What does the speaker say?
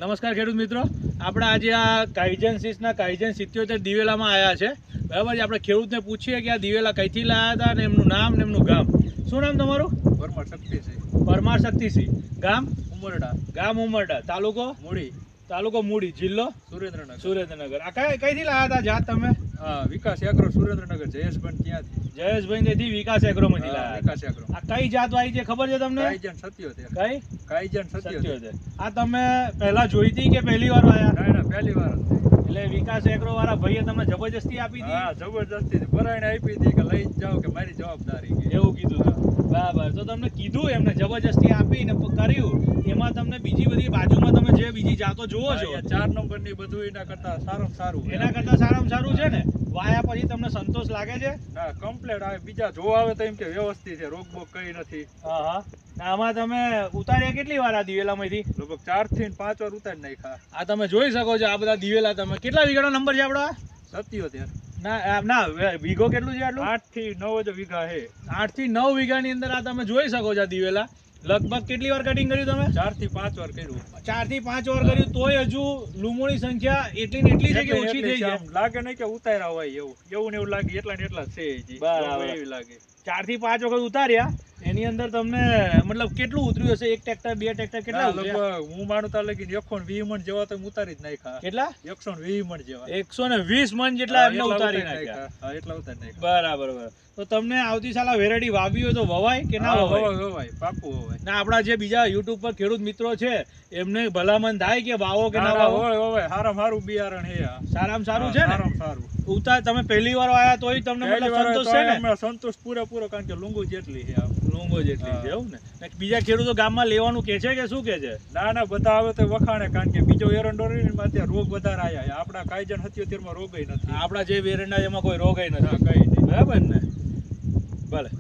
નમસ્કાર ખેડૂત મિત્રો, આપણે આજે આ કાઇજન સીસના કાઇજન 77 દિવેલામાં આવ્યા છે. બરાબર છે. આપણે ખેડૂતને પૂછીએ કે આ દિવેલા કઈથી લાવ્યા હતા અને એમનું નામ ને એમનું ગામ. શું નામ તમારું? પરમાર શક્તિસિંહ. પરમાર શક્તિસિંહ. ગામ ઉમરડા. ગામ ઉમરડા. તાલુકો મૂડી. તાલુકો મૂડી. જિલ્લો સુરેન્દ્રનગર. સુરેન્દ્રનગર. આ કઈથી લાવ્યા હતા જાત તમે? હા, વિકાસ એગ્રો સુરેન્દ્રનગર. જયેશભાઈ ત્યાંથી. જયેશભાઈ તેથી વિકાસ એગ્રોમાંથી લાવ્યા. વિકાસ એગ્રો. આ કઈ જાત વાળી છે ખબર છે તમને? કાઇજન 77. કઈ? કાઇજન 77. 77. આ તમે પહેલા જોઈ હતી કે પહેલી વાર આવ્યા? ના પહેલી વાર હતી. એટલે વિકાસ એગ્રો વાળા ભાઈએ તમને જબરજસ્તી આપી હતી? હા, જબરદસ્તી પરાયણે આપી હતી કે લઈ જાઓ કે મારી જવાબદારી. એવું કીધું હતું. બરાબર. તો તમને કીધું એમને જબરજસ્તી આપીને કર્યું, એમાં તમને બીજી બધી બાજુમાં તમે જે બીજી જાતો જુઓ છો 4 નંબરની બધું એના કરતા સારામાં સારું. એના કરતા સારામાં સારું છે ને? વાયા પછી તમને સંતોષ લાગે છે? ના, કમ્પ્લીટ આવે. બીજા જોવા આવે તો એમ કે વ્યવસ્થિત છે, રોગ બોગ કઈ નથી. હા હા. આમાં તમે ઉતાર્યા કેટલી વાર આ દિવેલામાંથી? લગભગ 4 થી 5 વાર ઉતારી નાખ્યા. આ તમે જોઈ શકો છો આ બધા દિવેલા. તમે કેટલા વીઘાનો નંબર છે આપણો? 77. ના વીઘો કેટલું છે આટલું? 8 થી 9 જ વીઘા છે. 8 થી 9 વીઘાની અંદર આ તમે જોઈ શકો છો આ દિવેલા. લગભગ કેટલી વાર કટિંગ કર્યું તમે? 4 થી 5 વાર કર્યું. 4 થી 5 વાર કર્યું તોય હજુ લૂમોની સંખ્યા એટલી ને એટલી છે કે ઓછી થઈ છે? લાગે નહીં કે ઉતાર્યા હોય એવું ને એવું લાગે. એટલા ને એટલા છે હજી. બરાબર. એવી લાગે. 4 થી 5 વખત ઉતાર્યા. એની અંદર તમને મતલબ કેટલું ઉતર્યું હશે? 1 ટ્રેક્ટર 2 ટ્રેક્ટર કેટલા ઉતર્યા? લગભગ હું માનું તા લગીને 120 મણ જેવા તો ઉતારી જ નાખ્યા. કેટલા? 120 મણ જેવા. 120 મણ જેટલા એમને ઉતારી નાખ્યા. હા, એટલા ઉતારી નાખ્યા. બરાબર. તો તમને આવતી સાલ વેરાયટી વાવી હોય તો વવાય કે ના વવાય? વવાય, પાકું વવાય. ના, આપણા જે બીજા યુટ્યુબ પર ખેડૂત મિત્રો છે એમને ભલામણ થાય કે વાવો કે ના વાવો? વવાય. સારામાં સારું બિયારણ છે આ. સારામાં સારું છે ને? સારામાં સારું. તમે પહેલી વાર આવ્યા તોય તમને મતલબ સંતોષ છે ને? અમે સંતોષ પૂરેપૂરો, કારણ કે લુંગુ જેટલી છે આ. લુંગો જેટલી છે એવું ને? બીજા ખેડૂતો ગામમાં લેવાનું કે છે કે શું કે છે? ના બધા આવે તો વખાણે, કારણ કે બીજો એરંડોરીમાં ત્યાં રોગ વધારે આયા. આપણા કાઇજન 77 માં રોગ નથી. આપણા જે વેરંડા એમાં કોઈ રોગ નથી. કઈ નહીં. બરાબર ને? ભલે.